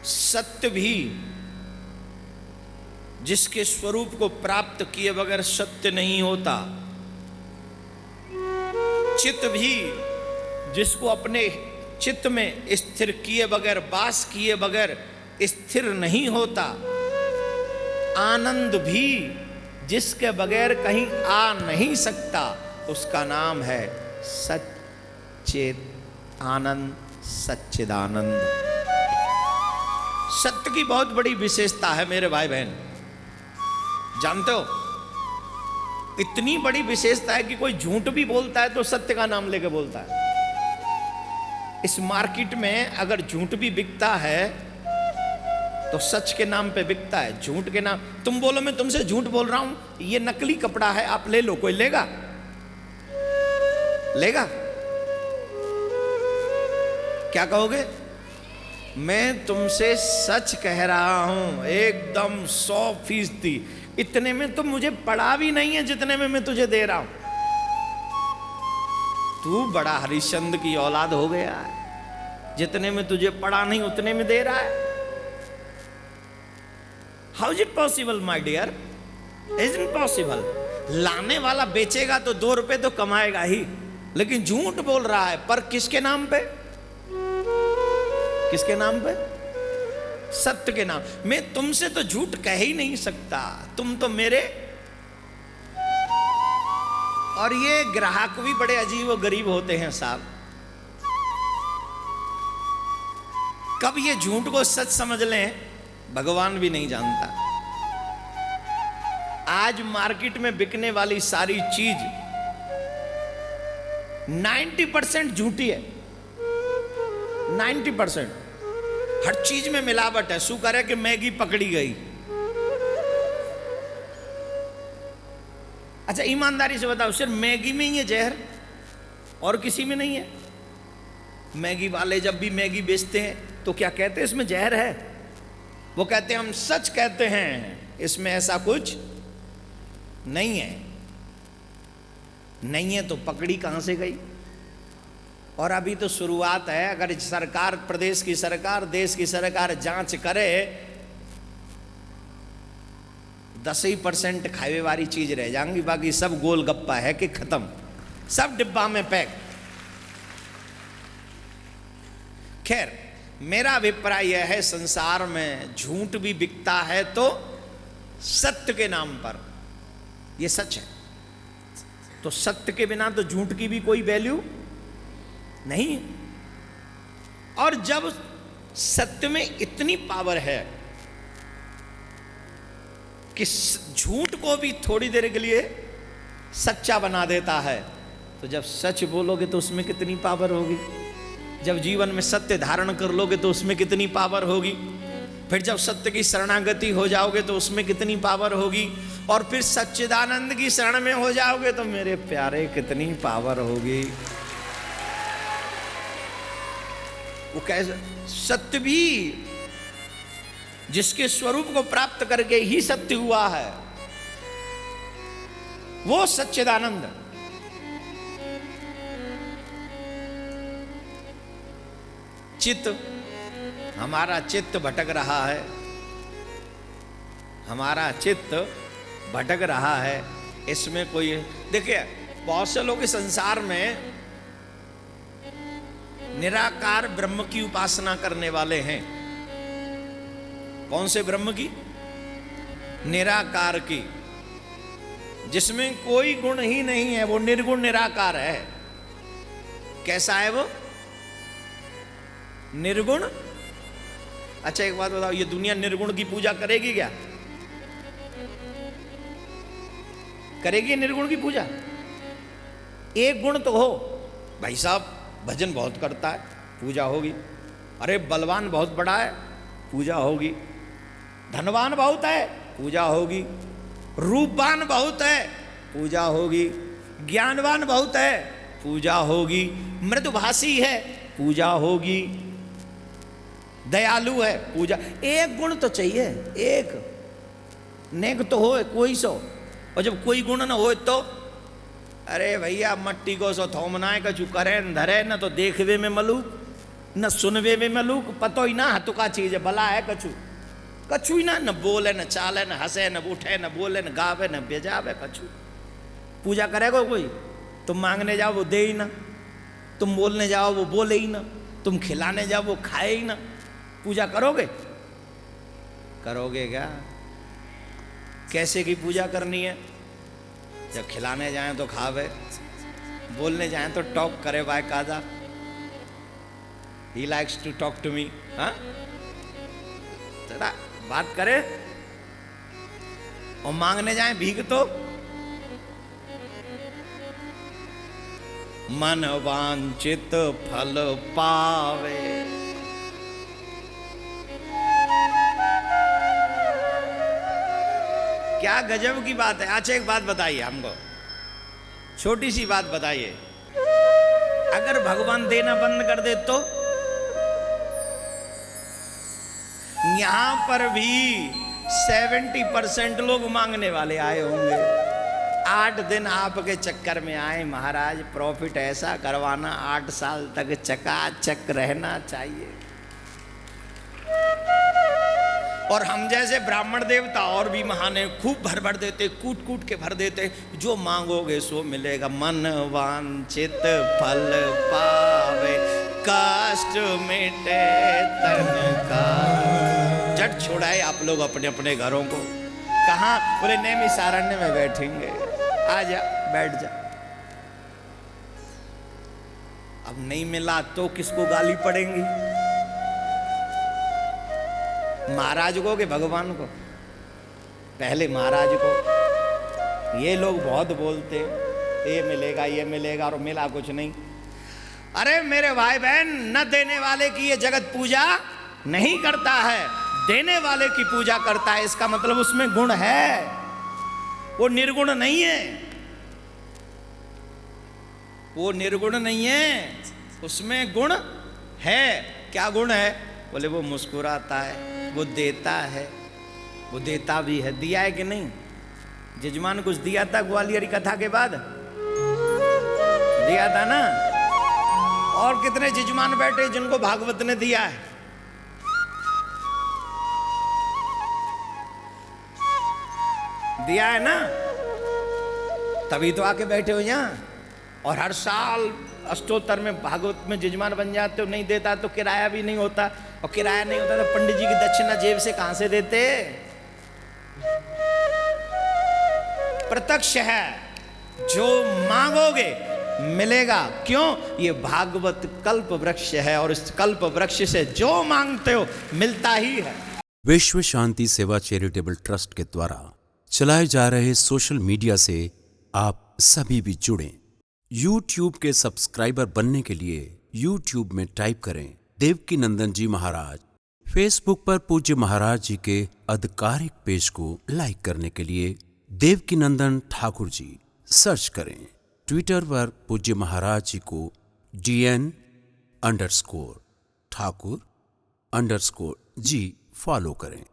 सत्य भी, जिसके स्वरूप को प्राप्त किए बगैर सत्य नहीं होता। चित्त भी, जिसको अपने चित्त में स्थिर किए बगैर, वास किए बगैर स्थिर नहीं होता। आनंद भी, जिसके बगैर कहीं आ नहीं सकता, उसका नाम है सच्चिद आनंद, सच्चिदानंद। सत्य की बहुत बड़ी विशेषता है मेरे भाई बहन, जानते हो? इतनी बड़ी विशेषता है कि कोई झूठ भी बोलता है तो सत्य का नाम लेके बोलता है। इस मार्केट में अगर झूठ भी बिकता है तो सच के नाम पे बिकता है, झूठ के नाम। तुम बोलो मैं तुमसे झूठ बोल रहा हूं, ये नकली कपड़ा है, आप ले लो, कोई लेगा? लेगा? क्या कहोगे? मैं तुमसे सच कह रहा हूं, एकदम 100%। इतने में तो मुझे पड़ा भी नहीं है जितने में मैं तुझे दे रहा हूं। तू बड़ा हरिश्चंद्र की औलाद हो गया है, जितने में तुझे पड़ा नहीं उतने में दे रहा है। How is it possible my dear? Is it possible? लाने वाला बेचेगा तो 2 रुपए तो कमाएगा ही, लेकिन झूठ बोल रहा है। पर किसके नाम पे? किसके नाम पे? सत्य के नाम। मैं तुमसे तो झूठ कह ही नहीं सकता, तुम तो मेरे। और ये ग्राहक भी बड़े अजीब और गरीब होते हैं साहब। कब ये झूठ को सच समझ लें, भगवान भी नहीं जानता। आज मार्केट में बिकने वाली सारी चीज 90% झूठी है। 90% हर चीज में मिलावट है। शू करे कि मैगी पकड़ी गई। अच्छा ईमानदारी से बताओ, सिर्फ मैगी में ही है जहर, और किसी में नहीं है? मैगी वाले जब भी मैगी बेचते हैं तो क्या कहते हैं इसमें जहर है? वो कहते हैं हम सच कहते हैं, इसमें ऐसा कुछ नहीं है। नहीं है तो पकड़ी कहां से गई? और अभी तो शुरुआत है। अगर सरकार, प्रदेश की सरकार, देश की सरकार जांच करे, 10% खावे वाली चीज रह जाएंगी, बाकी सब गोलगप्पा है कि खत्म, सब डिब्बा में पैक। खैर मेरा अभिप्राय यह है, संसार में झूठ भी बिकता है तो सत्य के नाम पर। यह सच है, तो सत्य के बिना तो झूठ की भी कोई वैल्यू नहीं है। और जब सत्य में इतनी पावर है कि झूठ को भी थोड़ी देर के लिए सच्चा बना देता है, तो जब सच बोलोगे तो उसमें कितनी पावर होगी। जब जीवन में सत्य धारण कर लोगे तो उसमें कितनी पावर होगी। फिर जब सत्य की शरणागति हो जाओगे तो उसमें कितनी पावर होगी। और फिर सच्चिदानंद की शरण में हो जाओगे तो मेरे प्यारे कितनी पावर होगी। वो कैसे? सत्य भी, जिसके स्वरूप को प्राप्त करके ही सत्य हुआ है, वो सच्चिदानंद। चित्त, हमारा चित्त भटक रहा है, हमारा चित्त भटक रहा है। इसमें कोई, देखिए बहुत से लोग इस संसार में निराकार ब्रह्म की उपासना करने वाले हैं। कौन से ब्रह्म की? निराकार की, जिसमें कोई गुण ही नहीं है, वो निर्गुण निराकार है। कैसा है वो? निर्गुण। अच्छा एक बात बताओ, ये दुनिया निर्गुण की पूजा करेगी क्या? करेगी निर्गुण की पूजा? एक गुण तो हो, भाई साहब भजन बहुत करता है, पूजा होगी। अरे बलवान बहुत बड़ा है, पूजा होगी। धनवान बहुत है, पूजा होगी। रूपवान बहुत है, पूजा होगी। ज्ञानवान बहुत है, पूजा होगी। मृदुभाषी है, पूजा होगी। दयालु है, पूजा। एक गुण तो चाहिए, एक नेक तो हो कोई सो। और जब कोई गुण ना हो तो अरे भैया मट्टी को सो थोमना है, कछु करे धरे न तो देखवे में मलूक। न सुनवे में मलूक, पतो ही ना हतु का चीज है, भला है कछु, कछु ही ना, न बोले न चाले न हंसे न उठे न बोले न गावे न बेजावे कछु। पूजा करेगा कोई? तुम मांगने जाओ वो दे ही ना, तुम बोलने जाओ वो बोले ही ना, तुम खिलाने जाओ वो खाए ही ना। पूजा करोगे? करोगे क्या? कैसे की पूजा करनी है? जब खिलाने जाएं तो खावे, बोलने जाएं तो टॉक करे बाय कादा। He likes to talk to me, हाँ? जरा बात करे। और मांगने जाएं भीख तो मन वांछित फल पावे। क्या गजब की बात है। अच्छा एक बात बताइए हमको, छोटी सी बात बताइए, अगर भगवान देना बंद कर दे तो? यहां पर भी 70% लोग मांगने वाले आए होंगे। 8 दिन आपके चक्कर में आए महाराज, प्रॉफिट ऐसा करवाना 8 साल तक चकाचक रहना चाहिए। और हम जैसे ब्राह्मण देवता और भी महान है, खूब भर भर देते, कूट कूट के भर देते, जो मांगोगे सो मिलेगा। मन वांछित फल पावे, कष्ट मिटे तन का। झट छोड़ाए आप लोग अपने अपने घरों को। कहाँ? बोले नैमिषारण्य में बैठेंगे। आ जा, बैठ जा। अब नहीं मिला तो किसको गाली पड़ेंगी? महाराज को कि भगवान को? पहले महाराज को। ये लोग बहुत बोलते, ये मिलेगा ये मिलेगा, और मिला कुछ नहीं। अरे मेरे भाई बहन, न देने वाले की ये जगत पूजा नहीं करता है, देने वाले की पूजा करता है। इसका मतलब उसमें गुण है, वो निर्गुण नहीं है, वो निर्गुण नहीं है, उसमें गुण है। क्या गुण है? बोले वो मुस्कुराता है, वो देता है, वो देता भी है। दिया है कि नहीं? जजमान कुछ दिया था ग्वालियर कथा के बाद? दिया था ना? और कितने जजमान बैठे जिनको भागवत ने दिया है? दिया है ना? तभी तो आके बैठे हो यहां। और हर साल अष्टोत्तर में भागवत में जजमान बन जाते हो। नहीं देता तो किराया भी नहीं होता, और किराया नहीं होता तो पंडित जी की दक्षिणा जेब से कहां से देते? प्रत्यक्ष है, जो मांगोगे मिलेगा। क्यों? ये भागवत कल्प वृक्ष है, और इस कल्प वृक्ष से जो मांगते हो मिलता ही है। विश्व शांति सेवा चैरिटेबल ट्रस्ट के द्वारा चलाए जा रहे सोशल मीडिया से आप सभी भी जुड़ें। YouTube के सब्सक्राइबर बनने के लिए YouTube में टाइप करें देवकीनंदन जी महाराज। फेसबुक पर पूज्य महाराज जी के आधिकारिक पेज को लाइक करने के लिए देवकीनंदन ठाकुर जी सर्च करें। ट्विटर पर पूज्य महाराज जी को DN_ठाकुर_जी फॉलो करें।